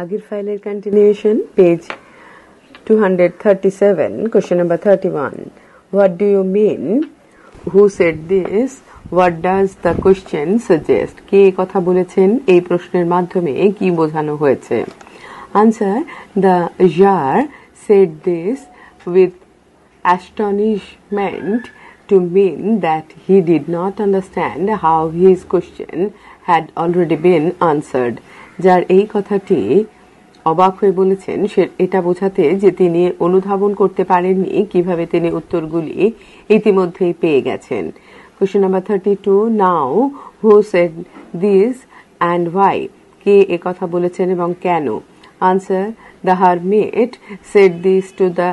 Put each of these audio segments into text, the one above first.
আগের ফাইলের continuation page 237 question number 31 what do you mean who said this what does the question suggest কে কথা বলেছেন এই প্রশ্নের মাধ্যমে কি বোঝানো হয়েছে answer the jar said this with astonishment to mean that he did not understand how his question had already been answered যার এই কথাটি অবাক হয়ে বলেছেন সে এটা বোঝাতে যে তিনি অনুধাবন করতে পারেননি কিভাবে তিনি উত্তরগুলি ইতিমধ্যেই পেয়ে গেছেন question number 32 now who said this and why কে এই কথা বলেছেন এবং কেন answer the hermit said this to the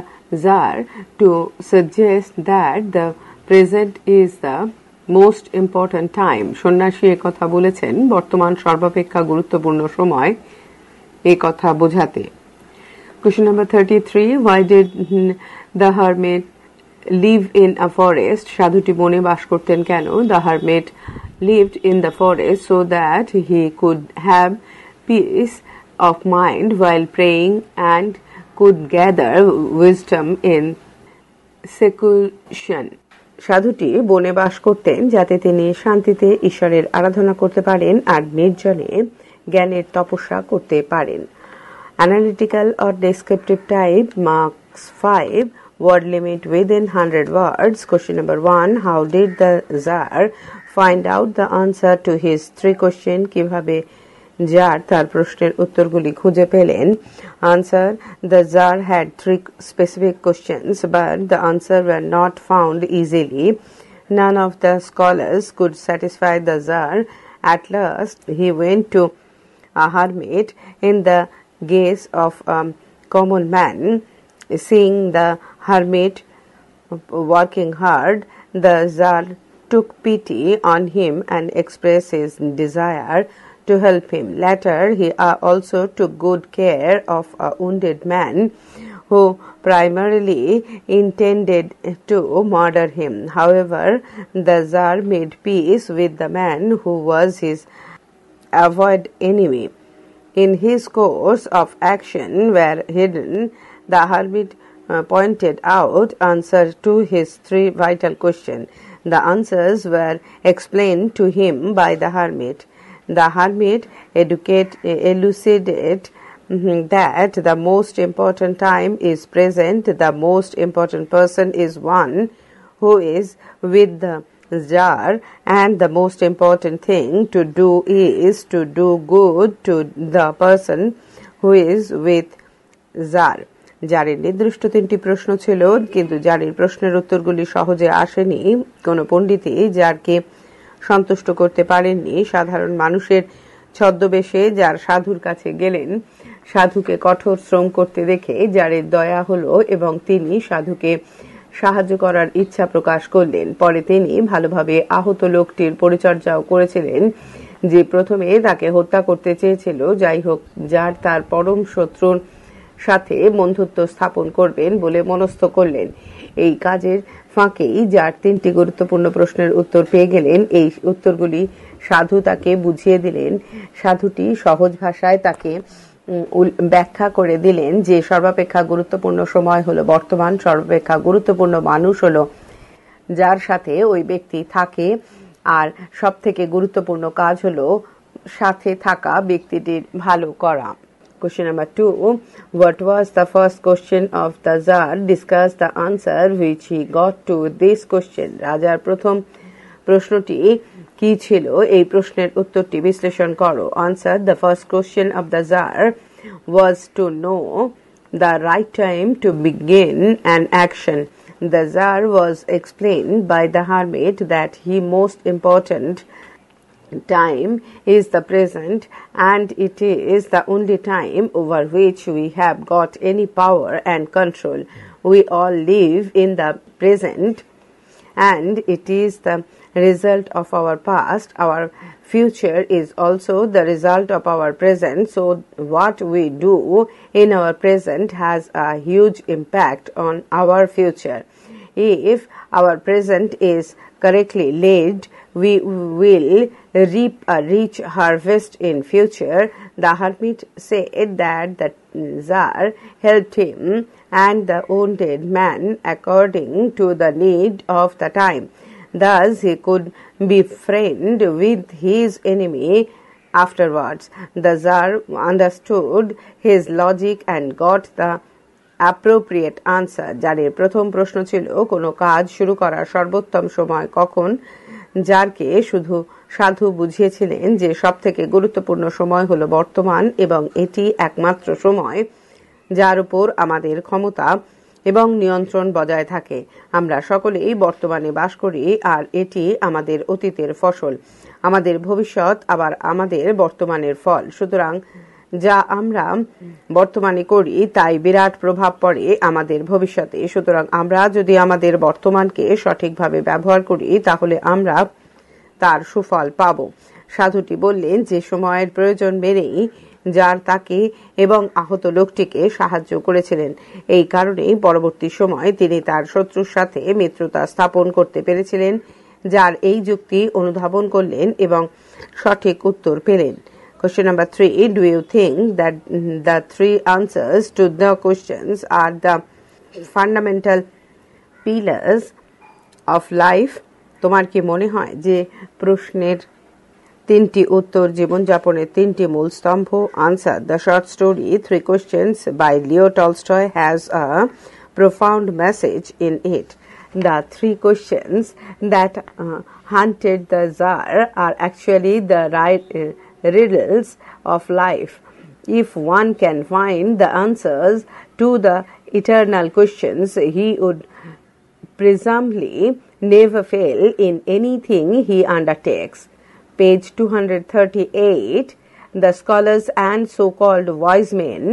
tsar to suggest that the present is the most important time সন্ন্যাসী এ কথা বলেছেন বর্তমান সর্বাপেক্ষা গুরুত্বপূর্ণ সময় এই কথা বোঝাতে question number 33 why did the hermit live in a forest সাধুটি বনে বাস করতেন কেন the hermit lived in the forest so that he could have peace of mind while praying and could gather wisdom in seclusion সাধুটি বনে বাস করতেন যাতে তিনি শান্তিতে ঈশ্বরের আরাধনা করতে পারেন আর নির্জনে জ্ঞানের তপস্যা করতে পারেন analytical or descriptive type marks 5 word limit within 100 words question number 1 how did the Tsar find out the answer to his 3 question কিভাবে জার তার প্রশ্নের উত্তরগুলি খুঁজে পেলেন answer the Tsar had 3 specific questions but the answer were not found easily none of the scholars could satisfy the Tsar at last he went to a hermit in the gaze of a common man seeing the hermit working hard the Tsar took pity on him and expressed his desire to help him later he also took good care of a wounded man who primarily intended to murder him however the Tsar made peace with the man who was his avoid enemy in his course of action were hidden the hermit pointed out answers to his 3 vital questions the answers were explained to him by the hermit elucidated that the most important time is present the most important person is one who is with the Tsar and the most important thing to do is to do good to the person who is with Tsar জারের নির্দিষ্ট 3টি প্রশ্ন ছিল কিন্তু জারের প্রশ্নের উত্তরগুলি সহজে আসেনি কোনো পণ্ডিতই জারকে সন্তুষ্ট করতে পারেননি সাধারণ মানুষের ছদ্মবেশে যার সাধুর কাছে গেলেন সাধুকে কঠোর শ্রম করতে দেখে জারের দয়া হলো এবং তিনি সাধুকে সাহায্য করার ইচ্ছা প্রকাশ করলেন পরে তিনি ভালোভাবে আহত লোকটির পরিচর্যাও করেছিলেন যে প্রথমে তাকে হত্যা করতে চেয়েছিল যাই হোক যার তার পরম শত্রুর সাথে বন্ধুত্ব স্থাপন করবেন বলে মনস্থ করলেন এই কাজের ফাঁকেই যার 3টি গুরুত্বপূর্ণ প্রশ্নের উত্তর পেয়ে গেলেন এই উত্তরগুলি সাধু তাকে বুঝিয়ে দিলেন সাধুটি সহজ ভাষায় তাকে ব্যাখ্যা করে দিলেন যে সর্বাপেক্ষা গুরুত্বপূর্ণ সময় হলো বর্তমান সর্বাপেক্ষা গুরুত্বপূর্ণ মানুষ হলো যার সাথে ওই ব্যক্তি থাকে আর সবথেকে গুরুত্বপূর্ণ কাজ হলো সাথে থাকা ব্যক্তিটির ভালো করা Question number 2 what was the first question of the Tsar discuss the answer which he got to this question রাজার প্রথম প্রশ্নটি কি ছিল এই প্রশ্নের উত্তরটি বিশ্লেষণ করো answer the first question of the Tsar was to know the right time to begin an action the Tsar was explained by the hermit that he most important time is the present and it is the only time over which we have got any power and control we all live in the present and it is the result of our past our future is also the result of our present so what we do in our present has a huge impact on our future if our present is correctly led we will reap a rich harvest in future The hermit said that the Tsar helped him and the wounded man according to the need of the time. Thus he could be friend with his enemy afterwards. The Tsar understood his logic and got the appropriate answer. জারের প্রথম প্রশ্ন ছিল কোনো কাজ শুরু করার সর্বোত্তম সময় কখন। জারকে শুধু সাধু বুঝিয়েছিলেন যে সবথেকে গুরুত্বপূর্ণ সময় হলো বর্তমান এবং এটি একমাত্র সময় যার উপর আমাদের ক্ষমতা এবং নিয়ন্ত্রণ বজায় থাকে। আমরা সকলেই বর্তমানে বাস করি আর এটি আমাদের অতীতের ফসল। আমাদের ভবিষ্যৎ আবার আমাদের বর্তমানের ফল। সুতরাং যা আমরা বর্তমানে করি তাই বিরাট প্রভাব পড়ে আমাদের ভবিষ্যতে। সুতরাং আমরা যদি আমাদের বর্তমানকে সঠিকভাবে ব্যবহার করি তাহলে আমরা তার সুফল পাব। সাধুটি বললেন যে সময়ের প্রয়োজন বেড়েই যার তাকে এবং আহত লোকটিকে সাহায্য করেছিলেন। এই কারণেই পরবর্তী সময় তিনি তার শত্রুর সাথে মিত্রতা স্থাপন করতে পেরেছিলেন। যার এই যুক্তি অনুধাবন করলেন এবং সঠিক উত্তর পেলেন। Question number 3. Do you think that the three answers to the questions are the fundamental pillars of life? তোমার কি মনে হয় যে প্রশ্নের তিনটি উত্তর জীবনযাপনের তিনটি মূল স্তম্ভ? Answer. The short story Three Questions by Leo Tolstoy has a profound message in it. The three questions that hunted the Tsar are actually the riddles of life. If one can find the answers to the eternal questions, he would presumably never fail in anything he undertakes. Page 238. The scholars and so-called wise men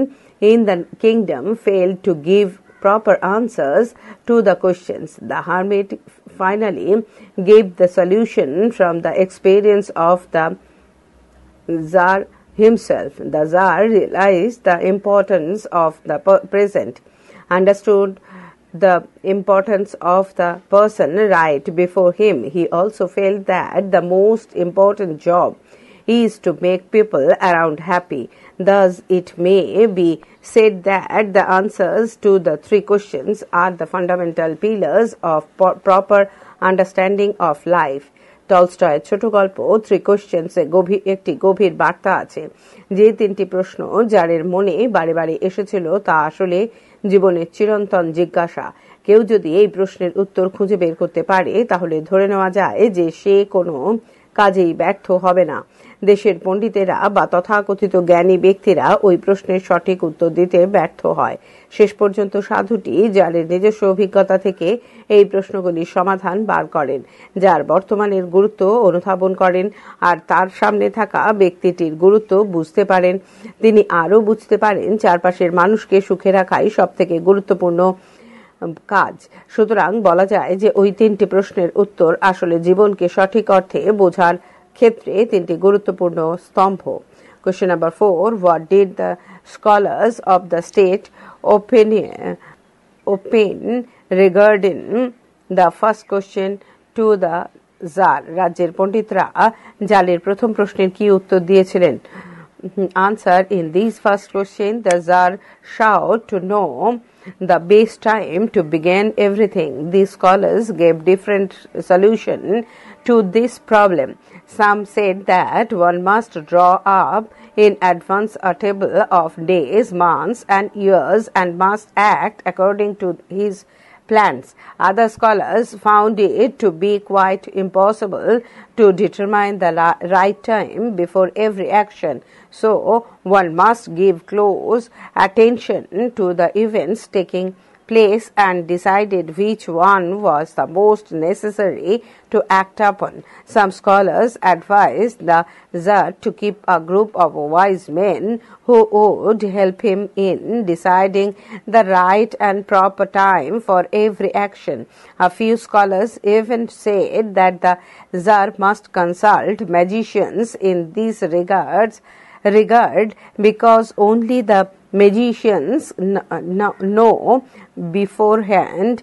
in the kingdom failed to give proper answers to the questions. The hermit finally gave the solution from the experience of the Tsar himself. The Tsar realized the importance of the present, understood the importance of the person right before him. He also felt that the most important job is to make people around happy. Thus, it may be said that the answers to the three questions are the fundamental pillars of proper understanding of life. টলস্টয়ের ছোট গল্প three কোয়েশ্চেন্সে একটি গভীর বার্তা আছে। যে তিনটি প্রশ্ন যারের মনে বারে বারে এসেছিল তা আসলে জীবনের চিরন্তন জিজ্ঞাসা। কেউ যদি এই প্রশ্নের উত্তর খুঁজে বের করতে পারে তাহলে ধরে নেওয়া যায় যে সে কোনো কাজেই ব্যর্থ হবে না। দেশের পণ্ডিতেরা বা তথাকথিত জ্ঞানী ব্যক্তিরা ওই প্রশ্নের সঠিক উত্তর দিতে ব্যর্থ হয়। শেষ পর্যন্ত সাধুটি যারের নিজস্ব অভিজ্ঞতা থেকে এই প্রশ্নগুলির সমাধান বার করেন, যার বর্তমানের গুরুত্ব অনুধাবন করেন আর তার সামনে থাকা ব্যক্তিটির গুরুত্ব বুঝতে পারেন। তিনি আরও বুঝতে পারেন চারপাশের মানুষকে সুখে রাখাই সবথেকে গুরুত্বপূর্ণ কাজ। সুতরাং বলা যায় যে ওই তিনটি প্রশ্নের উত্তর আসলে জীবনকে সঠিক অর্থে বোঝার ক্ষেত্রে তিনটি গুরুত্বপূর্ণ স্তম্ভ। Question number 4. What did the scholars of the state open regarding the first question to the Tsar? রাজ্যের পণ্ডিতরা জালের প্রথম প্রশ্নের কি উত্তর দিয়েছিলেন? Answer. In these first question, the Tsar sought to know the best time to begin everything. These scholars gave different solution to this problem. Some said that one must draw up in advance a table of days, months and years and must act according to his plans. Other scholars found it to be quite impossible to determine the right time before every action. So one must give close attention to the events taking place and decided which one was the most necessary to act upon. Some scholars advised the Tsar to keep a group of wise men who would help him in deciding the right and proper time for every action. A few scholars even said that the Tsar must consult magicians in this regard because only the magicians know beforehand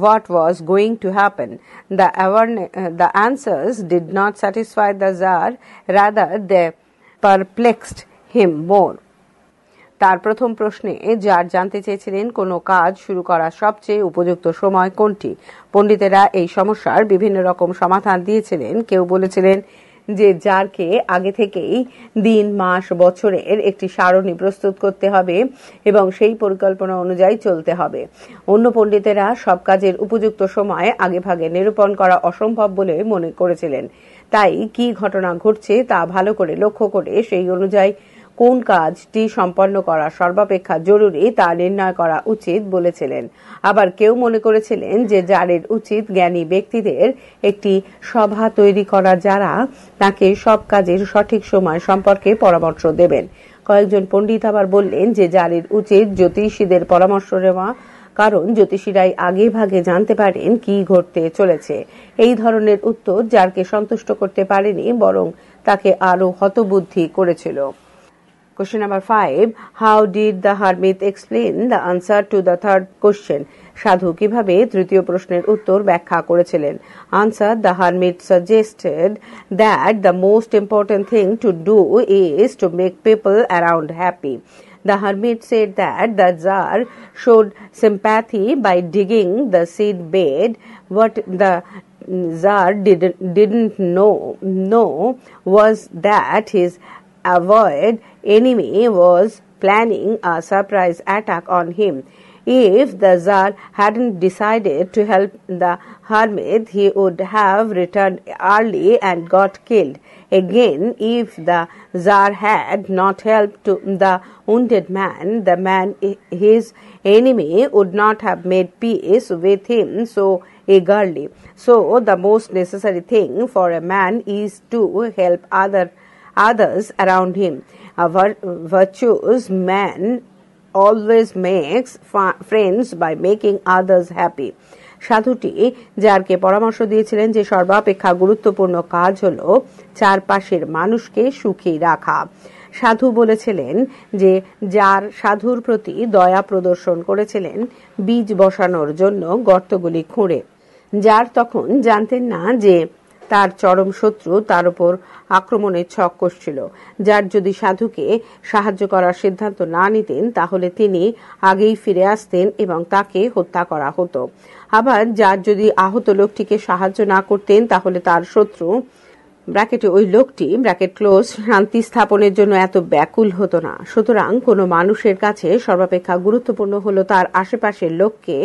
what was going to happen. The answers did not satisfy the Tsar, rather they perplexed him more. তার প্রথম প্রশ্নে jar জানতে চেয়েছিলেন কোনো কাজ শুরু করার সবচেয়ে উপযুক্ত সময় কোনটি। পণ্ডিতেরা এই সমস্যার বিভিন্ন রকম সমাধান দিয়েছিলেন। কেউ বলেছিলেন যে জারকে আগে থেকেই দিন, মাস, বছরের একটি সারণী প্রস্তুত করতে হবে এবং সেই পরিকল্পনা অনুযায়ী চলতে হবে। অন্য পণ্ডিতেরা সব কাজের উপযুক্ত সময় আগেভাগে নিরূপণ করা অসম্ভব বলে মনে করেছিলেন। তাই কি ঘটনা ঘটছে তা ভালো করে লক্ষ্য করে সেই অনুযায়ী কোন কাজটি সম্পন্ন করা সর্বাপেক্ষা জরুরি তা নির্ণয় করা উচিত বলেছিলেন। আবার কেউ মনে করেছিলেন যে জারের উচিত জ্ঞানী ব্যক্তিদের একটি সভা তৈরি করা যারা তাকে সব কাজের সঠিক সময় সম্পর্কে পরামর্শ দেবেন। কয়েকজন পণ্ডিত আবার বললেন যে জারের উচিত জ্যোতিষীদের পরামর্শ নেওয়া, কারণ জ্যোতিষীরাই আগে ভাগে জানতে পারেন কি ঘটতে চলেছে। এই ধরনের উত্তর জারকে সন্তুষ্ট করতে পারেনি, বরং তাকে আরো হতবুদ্ধি করেছিল। Question number 5. How did the hermit explain the answer to the third question? সাধু কিভাবে তৃতীয় প্রশ্নের উত্তর ব্যাখ্যা করেছিলেন? Answer. The hermit suggested that the most important thing to do is to make people around happy. The hermit said that the Tsar showed sympathy by digging the seed bed. What the Tsar didn't know was that his avowed enemy was planning a surprise attack on him. If the Tsar hadn't decided to help the hermit, he would have returned early and got killed. Again, if the Tsar had not helped the wounded man, his enemy, would not have made peace with him so eagerly. So, the most necessary thing for a man is to help others around him. A virtuous man always makes friends by making others happy. সাধুটি জারকে পরামর্শ দিয়েছিলেন যে সর্বাপেক্ষা গুরুত্বপূর্ণ কাজ হলো চারপাশের মানুষকে সুখী রাখা। সাধু বলেছিলেন যে জার সাধুর প্রতি দয়া প্রদর্শন করেছিলেন বীজ বসানোর জন্য গর্তগুলি খুঁড়ে। জার তখন জানতেন না যে তার চরম শত্রু তার উপর আক্রমণের ছক কষছিল। যার যদি সাধুকে সাহায্য করার সিদ্ধান্ত না নিতেন তাহলে তিনি আগেই ফিরে আসতেন এবং তাকে হত্যা করা হতো। আবার যার যদি আহত লোকটিকে সাহায্য না করতেন তাহলে তার শত্রু ব্র্যাকেটে ওই লোকটি ব্র্যাকেট ক্লোজ শান্তি স্থাপনের জন্য এত ব্যাকুল হতো না। সুতরাং কোনো মানুষের কাছে সর্বাপেক্ষা গুরুত্বপূর্ণ হলো তার আশেপাশের লোককে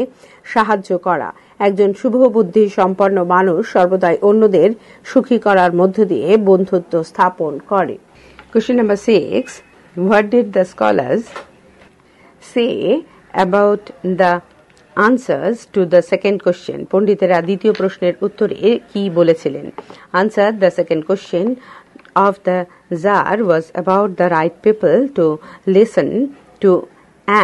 সাহায্য করা। একজন শুভবুদ্ধি সম্পন্ন মানুষ সর্বদাই অন্যদের সুখী করার মধ্য দিয়ে বন্ধুত্ব স্থাপন করে। Question number 6. What did the scholars say about the answers to the second question? পণ্ডিতেরা দ্বিতীয় প্রশ্নের উত্তরে কি বলেছিলেন? Answer. The second question of the Tsar was about the right people to listen to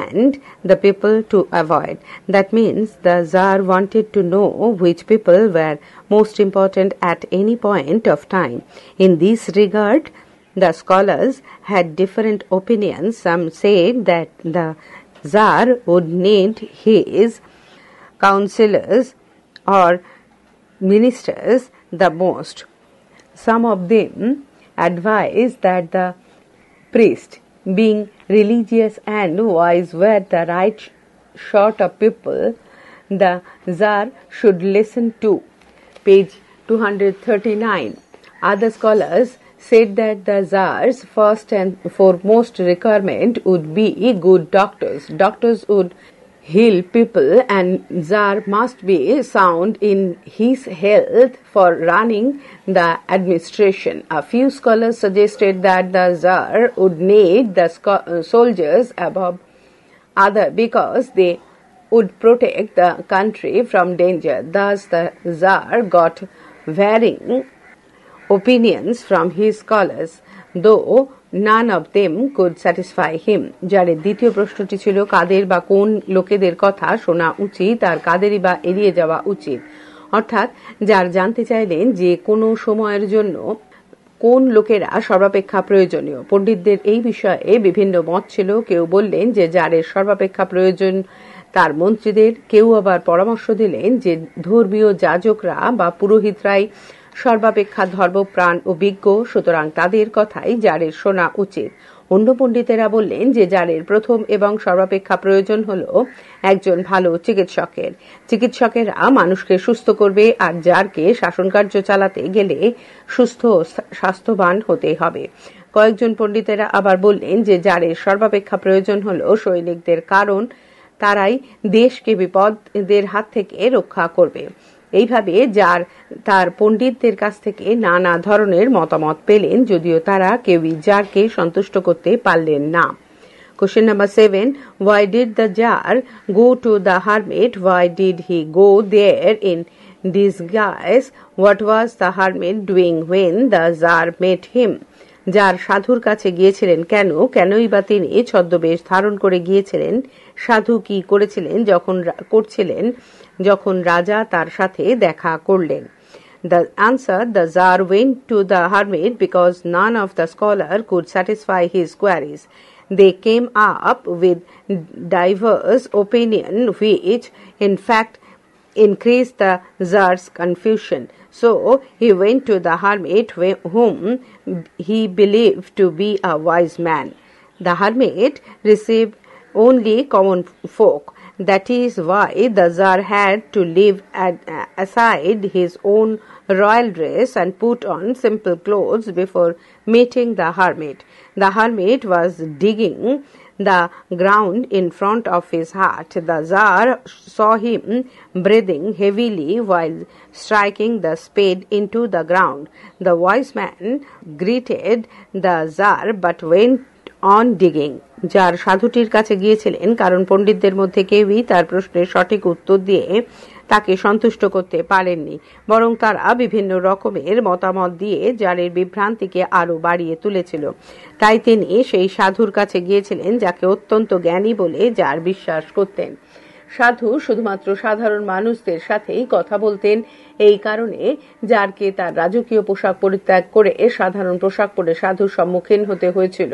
and the people to avoid. That means the Tsar wanted to know which people were most important at any point of time. In this regard, the scholars had different opinions. Some said that the Tsar would need his counselors or ministers the most. Some of them advised that the priest, being religious and wise, were the right sort of people the Tsar should listen to. Page 239. Other scholars said that the Tsar's first and foremost requirement would be good doctors. Doctors would heal people and Tsar must be sound in his health for running the administration. A few scholars suggested that the Tsar would need the soldiers above other because they would protect the country from danger. Thus the Tsar got varying opinions from his scholars, though none of them could satisfy him. যার দ্বিতীয় প্রশ্নটি ছিল কাদের বা কোন লোকেদের কথা শোনা উচিত আর কাদেরই বা এড়িয়ে যাওয়া উচিত। অর্থাৎ যার জানতে চাইলেন যে কোনো সময়ের জন্য কোন লোকেরা সর্বাপেক্ষা প্রয়োজনীয়। পণ্ডিতদের এই বিষয়ে বিভিন্ন মত ছিল। কেউ বললেন যে যারের সর্বাপেক্ষা প্রয়োজন তার মন্ত্রীদের, কেউ আবার পরামর্শ দিলেন যে ধর্মীয় যাজকরা বা পুরোহিতরাই সর্বাপেক্ষা ধর্মপ্রাণ ও বিজ্ঞ, সুতরাং তাদের কথাই জারের শোনা উচিত। অন্য পণ্ডিতেরা বললেন যে জারের প্রথম এবং সর্বাপেক্ষা প্রয়োজন হলো একজন ভালো চিকিৎসকের। চিকিৎসকেরা মানুষকে সুস্থ করবে, আর জারকে শাসনকার্য চালাতে গেলে সুস্থ স্বাস্থ্যবান হতে হবে। কয়েকজন পণ্ডিতেরা আবার বললেন যে জারের সর্বাপেক্ষা প্রয়োজন হলো সৈনিকদের, কারণ তারাই দেশকে বিপদের হাত থেকে রক্ষা করবে। এইভাবে জার তার পণ্ডিতদের কাছ থেকে নানা ধরনের মতামত পেলেন, যদিও তারা কেউই জারকে সন্তুষ্ট করতে পারলেন না। Question number 7. Why did the jar go to the hermit? Why did he go there in disguise? What was the hermit doing when the jar met him? জার সাধুর কাছে গিয়েছিলেন কেন? কেনই বা তিনি ছদ্মবেশ ধারণ করে গিয়েছিলেন? সাধু কি করেছিলেন যখন রাজা তার সাথে দেখা করলেন? The answer: the Tsar went to the hermit because none of the scholars could satisfy his queries. They came up with diverse opinions, which in fact increased the Tsar's confusion. So he went to the hermit, whom he believed to be a wise man. The hermit received only common folk. That is why the Tsar had to leave aside his own royal dress and put on simple clothes before meeting the hermit. The hermit was digging the ground in front of his hut. The Tsar saw him breathing heavily while striking the spade into the ground. The wise man greeted the Tsar but went on digging. Tsar সাধুটির কাছে গিয়েছিলেন কারণ পণ্ডিতদের মধ্যে কেউই তার প্রশ্নের সঠিক উত্তর দিয়ে তাকে সন্তুষ্ট করতে পারেননি, বরং তারা বিভিন্ন রকমের মতামত দিয়ে জারের বিভ্রান্তিকে আরো বাড়িয়ে তুলেছিল। তাই তিনি সেই সাধুর কাছে গিয়েছিলেন যাকে অত্যন্ত জ্ঞানী বলে জার বিশ্বাস করতেন। সাধু শুধুমাত্র সাধারণ মানুষদের সাথেই কথা বলতেন। এই কারণে জারকে তার রাজকীয় পোশাক পরিত্যাগ করে সাধারণ পোশাক পরে সাধুর সম্মুখীন হতে হয়েছিল।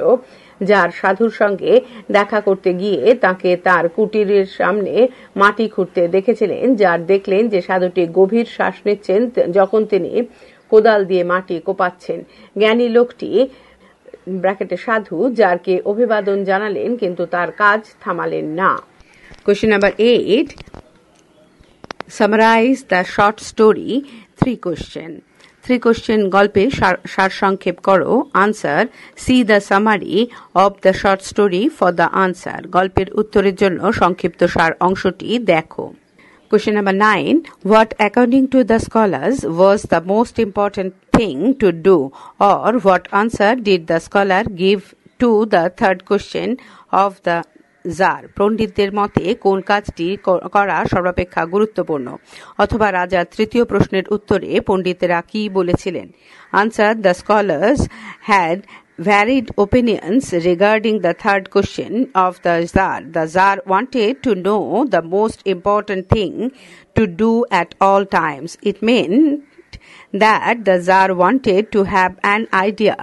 জার সাধুর সঙ্গে দেখা করতে গিয়ে তাকে তার কুটিরের সামনে মাটি খুঁড়তে দেখেছিলেন। জার দেখলেন যে সাধুটি গভীর শ্বাস নিচ্ছেন যখন তিনি কোদাল দিয়ে মাটি কোপাচ্ছেন। জ্ঞানী লোকটি ব্র্যাকেটে সাধু জারকে অভিবাদন জানালেন, কিন্তু তার কাজ থামালেন না। Question number 8. Summarize the short story. 3 question. গল্পে সারসংক্ষেপ করো। Answer: see the summary of the short story for the answer. গল্পের উত্তরের জন্য সংক্ষিপ্ত সার অংশটি দেখো। Question number 9. What, according to the scholars, was the most important thing to do, or what answer did the scholar give to the third question of the tsar? পণ্ডিতদের মতে কোন কাজটি করা সর্বাপেক্ষা গুরুত্বপূর্ণ, অথবা রাজার তৃতীয় প্রশ্নের উত্তরে পণ্ডিতেরা কি বলেছিলেন? Answer: the scholars had varied opinions regarding the third question of the Tsar. The Tsar wanted to know the most important thing to do at all times. It meant that the Tsar wanted to have an idea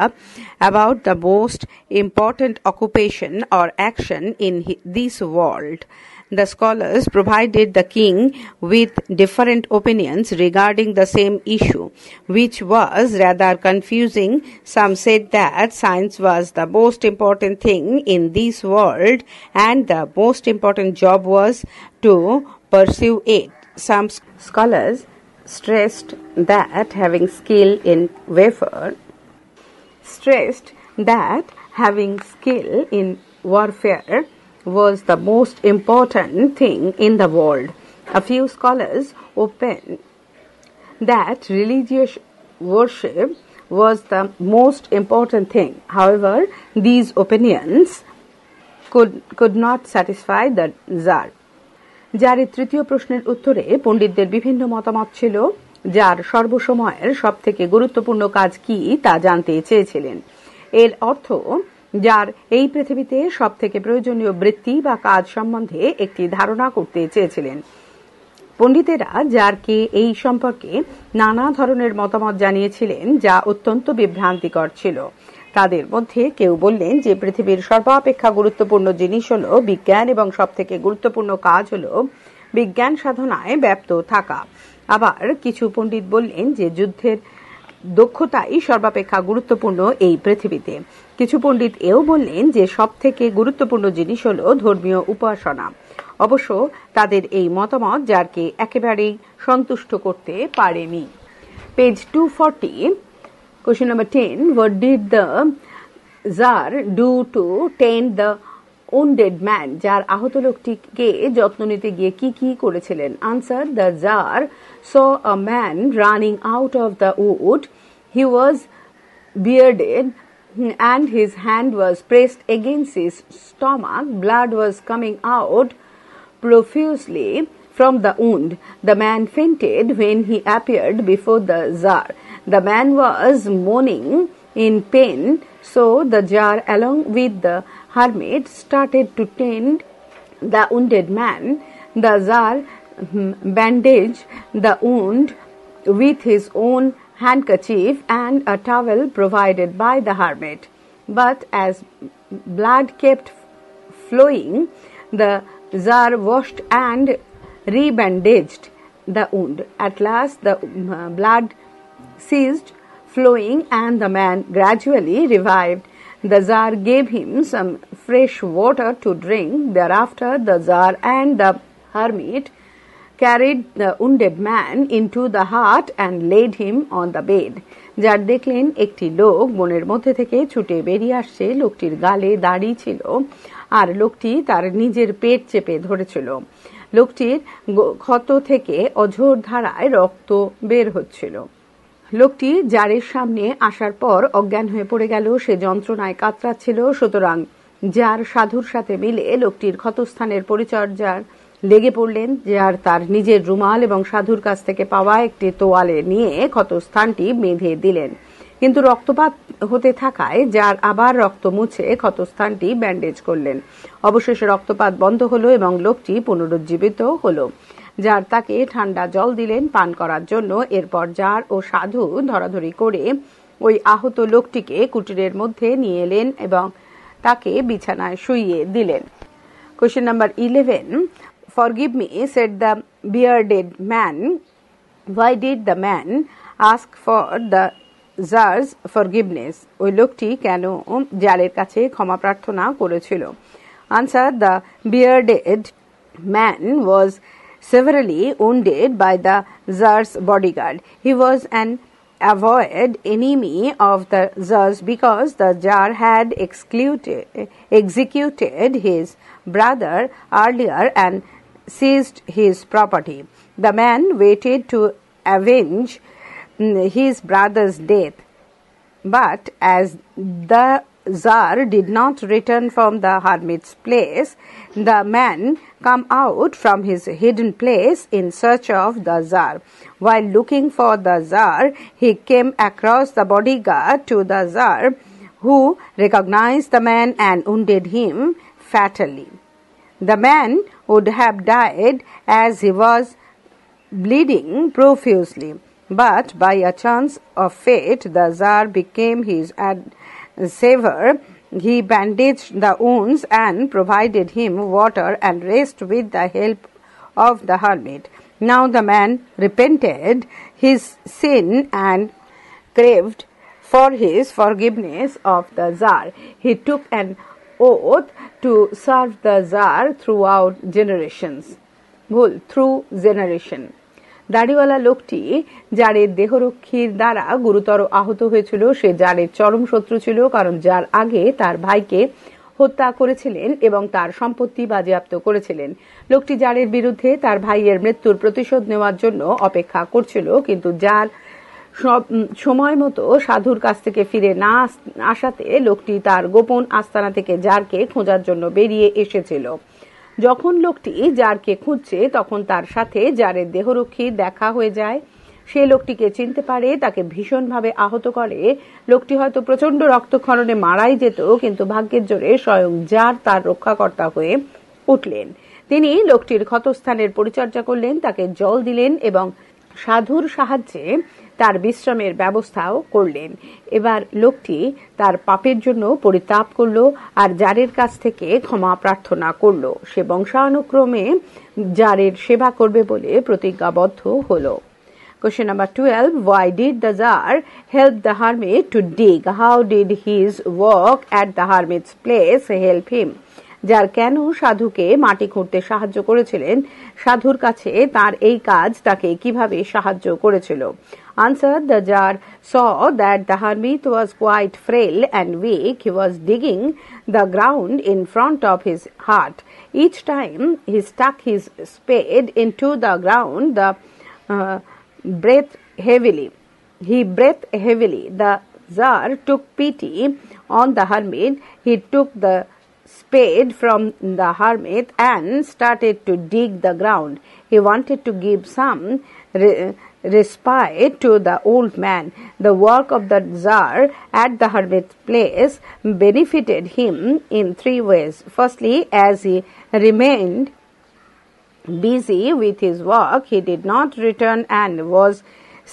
about the most important occupation or action in this world. The scholars provided the king with different opinions regarding the same issue, which was rather confusing. Some said that science was the most important thing in this world and the most important job was to pursue it. Some scholars stressed that having skill in warfare was the most important thing in the world. A few scholars opined that religious worship was the most important thing. However, these opinions could not satisfy the Tsar. জারের তৃতীয় প্রশ্নের উত্তরে পণ্ডিতদের বিভিন্ন মতামত ছিল। Jar সর্বসময়ের সবথেকে গুরুত্বপূর্ণ কাজ কি তা জানতে চেয়েছিলেন। এর অর্থ জার এই পৃথিবীতে সবথেকে প্রয়োজনীয় বৃত্তি বা কাজ সম্বন্ধে একটি ধারণা করতে চেয়েছিলেন। পণ্ডিতেরা জারকে এই সম্পর্কে নানা ধরনের মতামত জানিয়েছিলেন, যা অত্যন্ত বিভ্রান্তিকর ছিল। তাদের মধ্যে কেউ বললেন যে পৃথিবীর সর্বাপেক্ষা গুরুত্বপূর্ণ জিনিস হলো বিজ্ঞান এবং সবথেকে গুরুত্বপূর্ণ কাজ হলো বিজ্ঞান সাধনায় ব্যপ্ত থাকা। আবার কিছু পণ্ডিত বললেন যে যুদ্ধের দক্ষতাই সর্বাপেক্ষা গুরুত্বপূর্ণ এই পৃথিবীতে। কিছু পণ্ডিত এও বললেন যে সবথেকে গুরুত্বপূর্ণ জিনিস হল ধর্মীয় উপাসনা। অবশ্য তাদের এই মতামত জারকে একেবারেই সন্তুষ্ট করতে পারেনি। Page 240, question number 10, what did the Tsar do to tend the wounded man? যার আহত লোকটিকে যত্ন নিতে গিয়ে কি কি করেছিলেন? Answer: the Tsar saw a man running out of the wood. He was bearded and his hand was pressed against his stomach. Blood was coming out profusely from the wound. The man fainted when he appeared before the Tsar. The man was moaning in pain, so the Tsar, along with the hermit, started to tend the wounded man. The Tsar bandaged the wound with his own handkerchief and a towel provided by the hermit. But as blood kept flowing, the Tsar washed and rebandaged the wound. At last the blood ceased flowing and the man gradually revived. The Tsar gave him some fresh water to drink. Thereafter the Tsar and the hermit carried the wounded man into the hut and laid him on the bed. যার দেখলেন একটি লোক বনের মধ্যে থেকে ছুটে বেরিয়ে আসছে। লোকটির গালে দাড়ি ছিল আর লোকটি তার নিজের পেট চেপে ধরেছিল। লোকটির ক্ষত থেকে অঝোর ধারায় রক্ত বের হচ্ছিল। লোকটি জারের সামনে আসার পর অজ্ঞান হয়ে পড়ে গেল। সে যন্ত্রণায় কাতরাচ্ছিল। সুতরাং জার সাধুর সাথে মিলে লোকটির ক্ষতস্থানের পরিচর্যার লেগে পড়লেন। জার তার নিজের রুমাল এবং সাধুর কাছ থেকে পাওয়া একটি তোয়ালে নিয়ে ক্ষতস্থানটি বেঁধে দিলেন। কিন্তু রক্তপাত হতে থাকায় জার আবার রক্ত মুছে ক্ষতস্থানটি ব্যান্ডেজ করলেন। অবশেষে রক্তপাত বন্ধ হলো এবং লোকটি পুনরুজ্জীবিত হলো। জার তাকে ঠান্ডা জল দিলেন পান করার জন্য। এরপর জার ও সাধু ধরাধরি করে ওই আহত লোকটিকে কুটিরের মধ্যে নিয়ে এলেন এবং তাকে বিছানায় শুইয়ে দিলেন। Question number 11, forgive me, said the bearded man. Why did the man ask for the Tsar's forgiveness? ওই লোকটি কেন জারের কাছে ক্ষমা প্রার্থনা করেছিল? Answer: the bearded man was severely wounded by the Tsar's bodyguard. He was an avowed enemy of the Tsar's because the Tsar had executed his brother earlier and seized his property. The man waited to avenge his brother's death, but as the Tsar did not return from the hermit's place, the man came out from his hidden place in search of the Tsar. While looking for the Tsar, he came across the bodyguard to the Tsar, who recognized the man and wounded him fatally. The man would have died as he was bleeding profusely, but by a chance of fate, the Tsar became his saver. He bandaged the wounds and provided him water and rest with the help of the hermit. Now the man repented his sin and craved for his forgiveness of the Tsar. He took an oath to serve the Tsar throughout generations. Through generation. দাড়িওয়ালা লোকটি জারের দেহরক্ষীর দ্বারা গুরুতর আহত হয়েছিল। সে জারের চরম শত্রু ছিল, কারণ জার আগে তার ভাইকে হত্যা করেছিলেন এবং তার সম্পত্তি বাজেয়াপ্ত করেছিলেন। লোকটি জারের বিরুদ্ধে তার ভাইয়ের মৃত্যুর প্রতিশোধ নেওয়ার জন্য অপেক্ষা করছিল, কিন্তু জার সময় মতো সাধুর কাছ থেকে ফিরে না আসাতে লোকটি তার গোপন আস্তানা থেকে জারকে খোঁজার জন্য বেরিয়ে এসেছিল। যখন লোকটি জারকে খুঁজছে তখন তার সাথে জারের দেহরক্ষীর দেখা হয়ে যায়। সে লোকটিকে চিনতে পারে, তাকে ভীষণভাবে আহত করে। লোকটি হয়তো প্রচন্ড রক্তক্ষরণে মারাই যেত, কিন্তু ভাগ্যের জোরে স্বয়ং জার তার রক্ষাকর্তা হয়ে উঠলেন। তিনি লোকটির ক্ষতস্থানের পরিচর্যা করলেন, তাকে জল দিলেন এবং সাধুর সাহায্যে তার বিশ্রামের ব্যবস্থাও করলেন। এবার লোকটি তার পাপের জন্য পরিতাপ করল আর জারের কাছ থেকে ক্ষমা প্রার্থনা করল। সে বংশানুক্রমে জারের সেবা করবে বলে প্রতিজ্ঞাবদ্ধ হল। Question number 12. Why did the Tsar help the hermit to dig? How did his work at the hermit's place help him? যার কেন সাধুকে মাটি খুঁড়তে সাহায্য করেছিলেন, সাধুর কাছে তার এই কাজ তাকে কিভাবে সাহায্য করেছিল? Answer. The Tsar saw that the hermit was quite frail and weak. He was digging the ground in front of his hut. Each time he stuck his spade into the ground, he breathed heavily. The Tsar took pity on the hermit. He took the spade from the hermit and started to dig the ground. He wanted to give some respite to the old man. The work of the Tsar at the hermit's place benefited him in 3 ways. Firstly, as he remained busy with his work, he did not return and was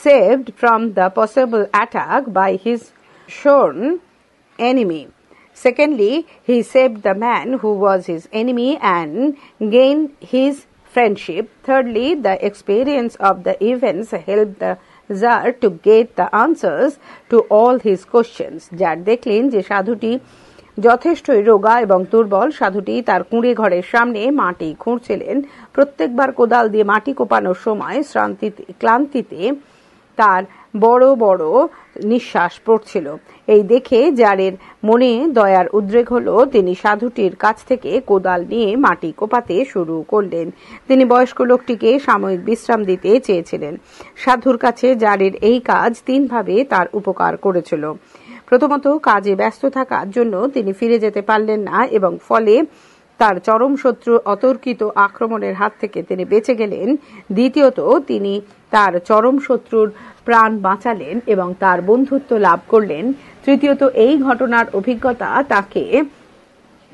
saved from the possible attack by his sworn enemy. Secondly, he saved the man who was his enemy and gained his friendship. Thirdly, the experience of the events helped the Tsar to get the answers to all his questions. যার দেখলেন যে সাধুটি যথেষ্টই রোগা এবং দুর্বল, সাধুটি তার কুঁড়ে ঘরের সামনে মাটি খুঁড়ছিলেন। প্রত্যেকবার কোদাল দিয়ে মাটি কোপানোর সময় ক্লান্তিতে তার বড় বড় নিঃশ্বাস পড়ছিল। এই দেখে জারের মনে দয়ার উদ্রেক হলো। তিনি সাধুটির কাছ থেকে কোদাল নিয়ে মাটি কোপাতে শুরু করলেন। তিনি বয়স্ক লোকটিকে সাময়িক বিশ্রাম দিতে চেয়েছিলেন। সাধুর কাছে জারের এই কাজ 3 ভাবে তার উপকার করেছিল। প্রথমত, কাজে ব্যস্ত থাকার জন্য তিনি ফিরে যেতে পারলেন না এবং ফলে তার চরম শত্রুর অতর্কিত আক্রমণের হাত থেকে তিনি বেঁচে গেলেন। দ্বিতীয়ত, তিনি তার চরম শত্রুর প্রাণ বাঁচালেন এবং তার বন্ধুত্ব লাভ করলেন। তৃতীয়ত, এই ঘটনার অভিজ্ঞতা তাকে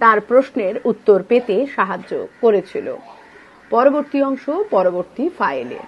তার প্রশ্নের উত্তর পেতে সাহায্য করেছিল। পরবর্তী অংশ পরবর্তী ফাইলে।